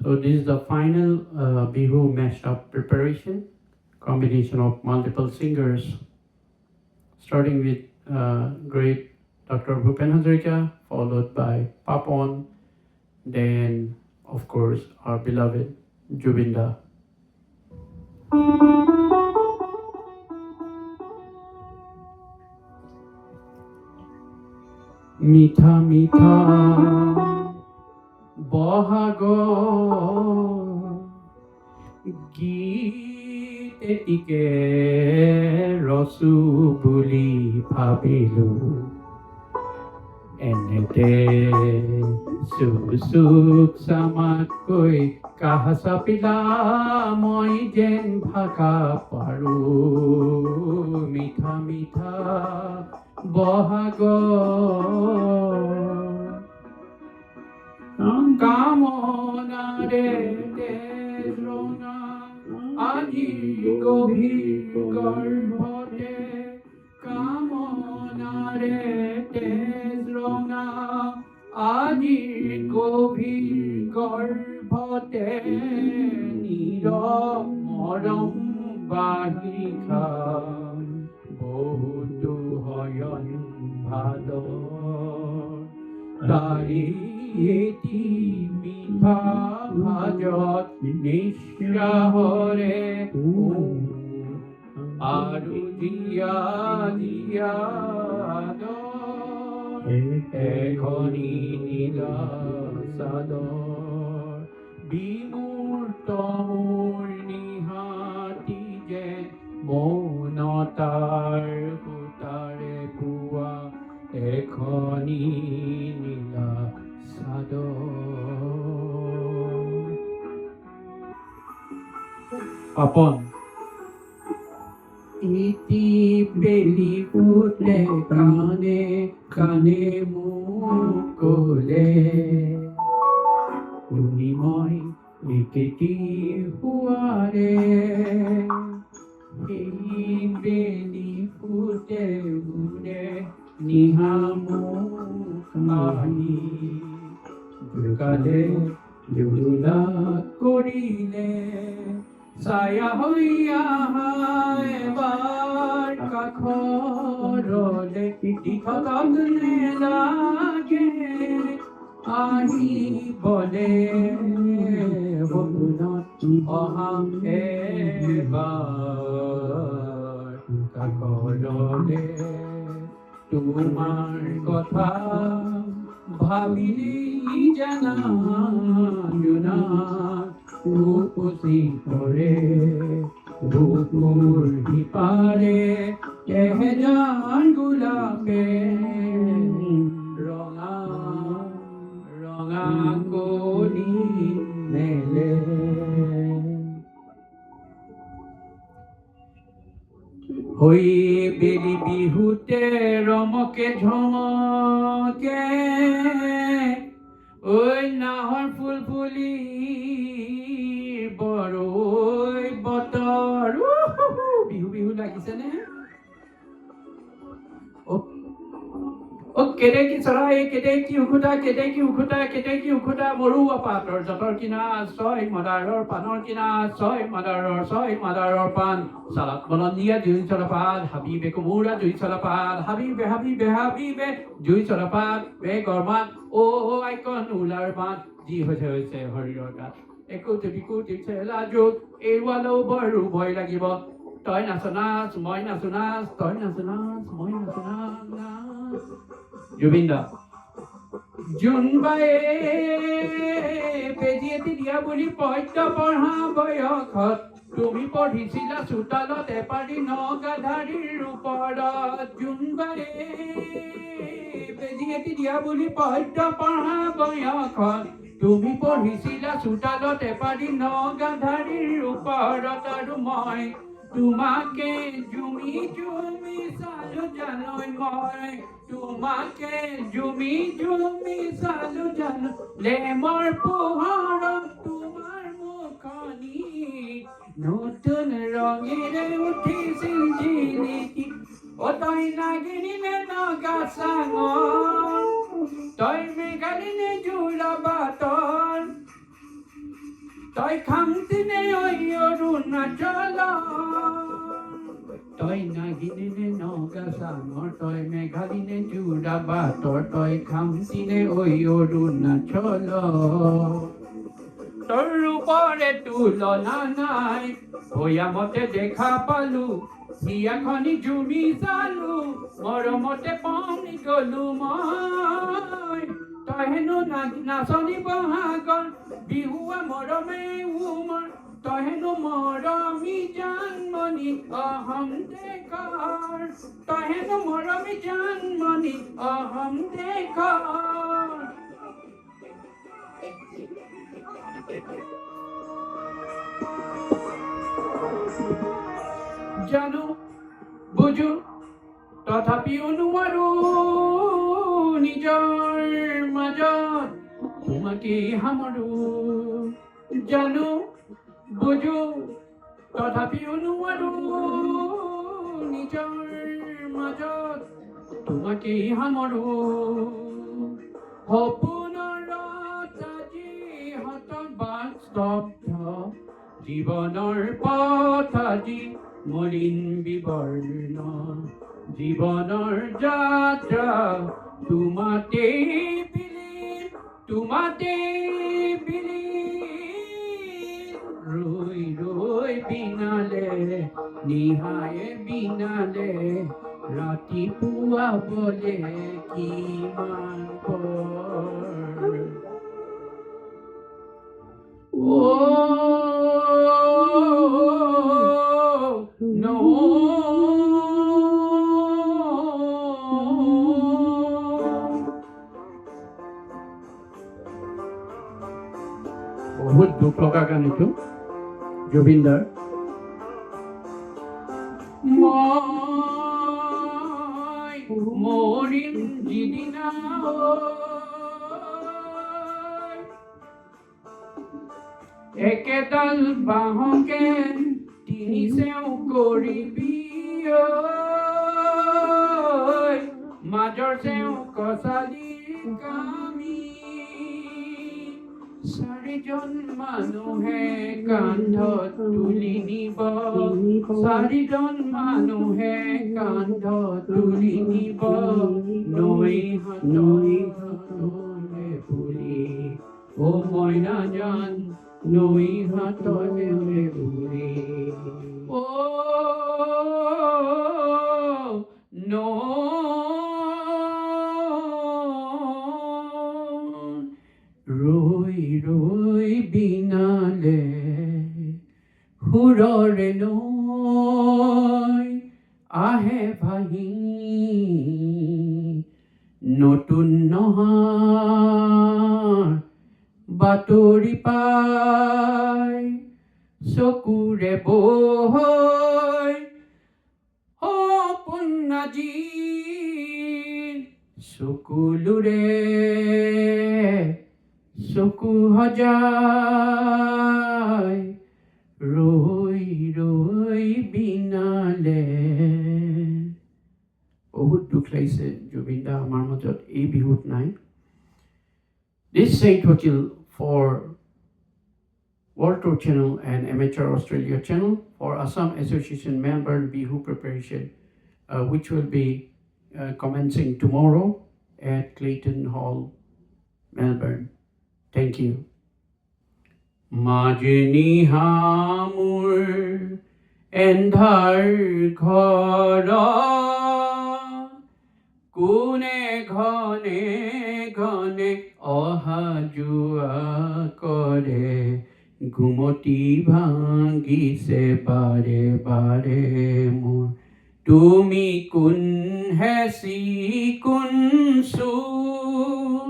So this is the final Bihu mashup preparation, combination of multiple singers, starting with great Dr. Bhupen Hazarika, followed by Papon, then of course our beloved Jubinda. মিঠা মিঠা বহাগৰ গীত এটিকে ৰচো বুলি ভাবিলো এনেতে চুক চামাতকৈ কাহা চাপিলা মই যেন ভাষা পাৰো মিঠা মিঠা বহাগৰ কামনাৰে তেজ ৰঙা আজি গভীৰ গৰ্ভতে কামনাৰে তেজ ৰঙা আজি গভীৰ গৰ্ভতে নীৰৱ মৰম বাহিষা বহুতো হয়ন ভাদ তাৰি এটি মিঠা ভাজত নিঃশ্বাসৰে আৰু দিয়া দিয়া এখনি নীলা চাদৰ বিমূৰ্ত মোৰ নিহাতি যেন মৌনতাৰ সূতাৰে পোৱা এখনি নীলা চাদৰ পাপন ইতি বেলি ফুটে কানে কানে মোক ক'লে তুমি মই একেটি শুৱাৰে এই বেলি ফুটে উৰে নিহামুখ আহি জোকালে জুৰুলা কৰিলে ছায়া হৈ আহা এবাৰ কাষৰলে তীৰ্থত নেলাগে আহিবলে সপোনত অহা এবাৰ কাষৰলে তোমাৰ কথা ভাবিলেই জানা জোনা উপচি পৰে বুকুৰ সিপাৰে এহেজাৰ গোলাপে ৰঙা ৰঙা কলি মেলে হৈ বেলি বিহুতে ৰমকে ঝমকে ঐ নাহৰ ফুল ফুলি বৰৈ বতৰ বিহু বিহু লাগিছেনে কেতেকী চৰাই কেতেকী উখুটা কেতেকী উখুটা কেতেকী উখুটা মৰুৱা পাতৰ যতৰ কিনা ছয় মাদাৰৰ পানৰ কিনা ছয় মাদাৰৰ পান চালাত বলন্দিয়া জুই চলাপাত হাবিবে কোমোৰা জুই চলাপাত হাবিবে হাবিবে হাবিবে জুই চলাপাত বে গৰমাত আইকন ওলাৰ মাত যি হৈছে হৈছে শৰীৰৰ গাত একোটি বিকুটি চেলা যুগ এৰুৱালেও বৰো ভয় লাগিব তই নাচ নাচ মই নাচো নাচ তই নাচ নাচ মই নাচো নাচ জুবিনদা জোনবায়ে বেজি এটি দিয়া বুলি পদ্য পঢ়া বয়সত তুমি পঢ়িছিলা চোতালত এপাৰি নগাধাৰীৰ ওপৰত জোনবায়ে বেজি এটি দিয়া বুলি পদ্য পঢ়া বয়সত তুমি পঢ়িছিলা চোতালত এপাৰি নগাধাৰীৰ ওপৰত আৰু মই তোমাকে জুমি জুমি চালো জানৈ মই তোমাকে জুমি জুমি চালো জানো লেমৰ পোহৰত তোমাৰ মুখনি নতুন ৰঙেৰে উঠিছিল জিলিকি তই নাগিনী নে নগা চাঙৰ তই মেঘালী নে জোৰা বাটৰ তই খামতিনে ঐ অৰুণাচল তই নাগিনে নগাসাঙৰ তই মেঘালিনে যোৰাবাটৰ তই খামতিনে ঐ অৰুণাচল তোৰ ৰূপৰে তুলনা নাই ভৈয়ামতে দেখা পালো হিয়াখনি জুমি চালো মৰমতে পমি গলো মই তই হেনো নাচনি বহাগৰ বিহুৱা মৰমে উমৰ তই হেনো মৰমী জানমণি অহম দেশৰ তই হেনো মৰমী জানমণি অহম দেশৰ জানো বুজো তথাপিও নোৱাৰো নিজৰ মাজত তোমাকে সামৰো জানো বুজো তথাপিও নোৱাৰো নিজৰ মাজত তোমাকে সামৰো সপোনৰ আজি হতবাস্তব্ধ জীৱনৰ পথ আজি মলিন বিবৰ্ণ জীৱনৰ যাত্ৰা তোমাতে বিলীন ৰৈ ৰৈ বিনালে নিহায়ে বিনালে ৰাতিপুৱা বলে কিমান পৰ no বহুত দুখ লগা গান এইটো জুবিনদাৰ মই মৰিম যিদিনা একেডাল বাঁহকে তিনি চেও কৰিবি মাজৰ চেও কচালি কামি চাৰিজন মানুহে কান্ধত তুলি নিব চাৰিজন মানুহে কান্ধত তুলি নিব নৈ হাতলে বুলি ও মইনা জান নৈ হাতলে বুলি ও ৰৈ ৰৈ বিনালে সুৰৰে নৈ আহে ভাহি নতুন নহাৰ বাতৰি পাই চকুৰে বৈ সপোন আজি চকুলোৰে চকু সজাই ৰৈ ৰৈ বিনালে বহুত দুখ লাগিছে জুবিন দা আমাৰ মাজত এই বিহুত নাই This Saint Hotel for World Tour Channel and Amateur Australia Channel for Assam Association Melbourne Bihu preparation which will be commencing tomorrow at Clayton Hall, Melbourne. Thank you. Majni hamur endhar ghara kune ghane ghane oha jua kore ঘুমতি ভাঙিছে বাৰে বাৰে মোৰ তুমি কোন হেচি কোন চুৰ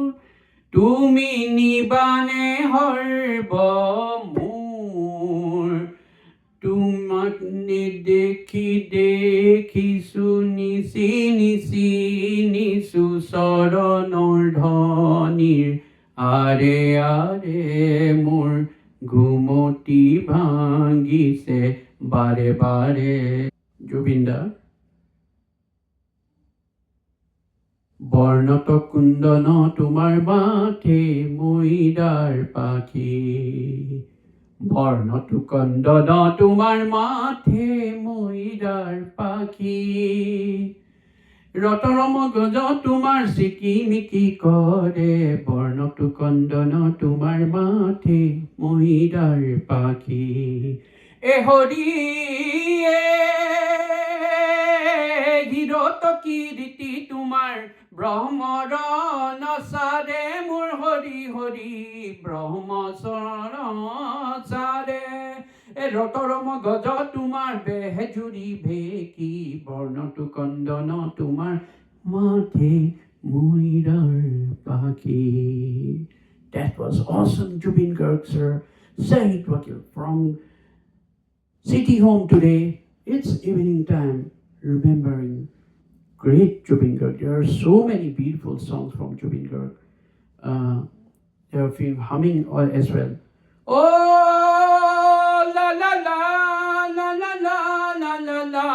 তুমি নিবানে হৰব মোৰ তোমাক নেদেখি দেখিছো নিচি নিচি নিচু চৰণৰ ধ্বনিৰ আৰে আৰে মোৰ ঘুমতি ভাঙিছে বাৰে বাৰে জুবিনদা বৰ্ণত কুন্দন তোমাৰ মাথে মইদাৰ পাখি বর্ণতু কন্দন তোমার মাঠে ময়ূরার পাখি রতরম গজ তোমার সিকিমিকি করে বর্ণতু কন্দন তোমার মাঠে ময়ূরার পাখি এ হরি হিরত কীৰ্তি তোমাৰ ব্ৰহ্মৰ নচাৰে মোৰ হৰি হৰি ব্ৰহ্মচৰণ চাৰে ৰতৰম গজ তোমাৰ বেহজুৰি ভেকি বৰ্ণতু কন্দন তোমাৰ মাথে ময়ূৰাৰ পাখি That was awesome, Jubin Garg, sir. Sahit Wakil from City Home today. It's evening time, remembering great Jubin Garg. There are so many beautiful songs from Jubin Garg. There are a few humming as well. Oh, la la la, la la la, la la la,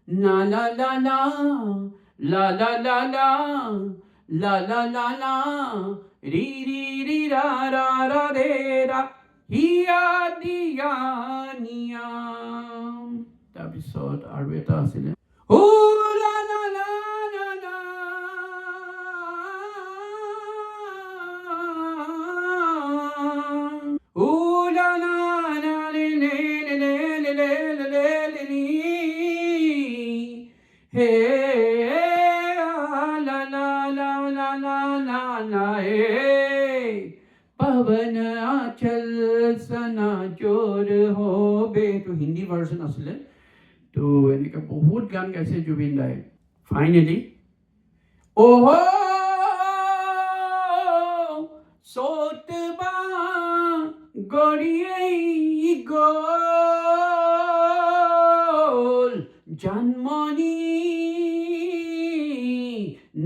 la la la la, la la la la, la la la la, ri ri ri ra ra ra re ra, hiya diya niya. তাৰপিছত আৰু এটা আছিলে ও লা লা লা লা লা ও লা লা লা লে লে লে লে লে লে লে লে হে লা লা লা লা লা লা লা হে पवन आचल सना चोर हो बे तो हिंदी वर्जन आছিলে তো এনেকৈ বহুত গান গাইছে জুবিন দাই ফাইনেলি অহ সোতবা গড়িয়ে গল জন্মনি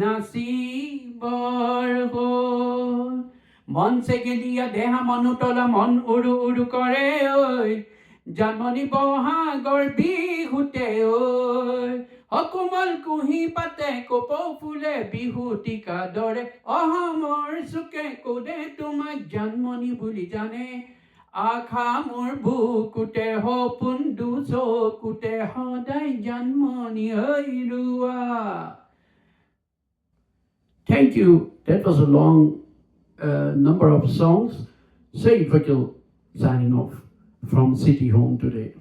নাচিবৰ হ'ল মন চেগেলিয়া দেহা মন উতলা মন উৰু উৰু কৰে ঐ জন্মনি বহাগৰ বিহুতে ঐ অকোমল কুঁহি পাতে কপৌ ফুলে বিহুটিকা দৰে অহমৰ চুকে কোদে তোমাক জন্মনি বুলি জানে আশা মোৰ বুকুতে সপোন দুচকুতে সদায় জন্মনি হৈ ৰোৱা Thank you. That was a long number of songs. Sahit Wakil signing off from City Home today.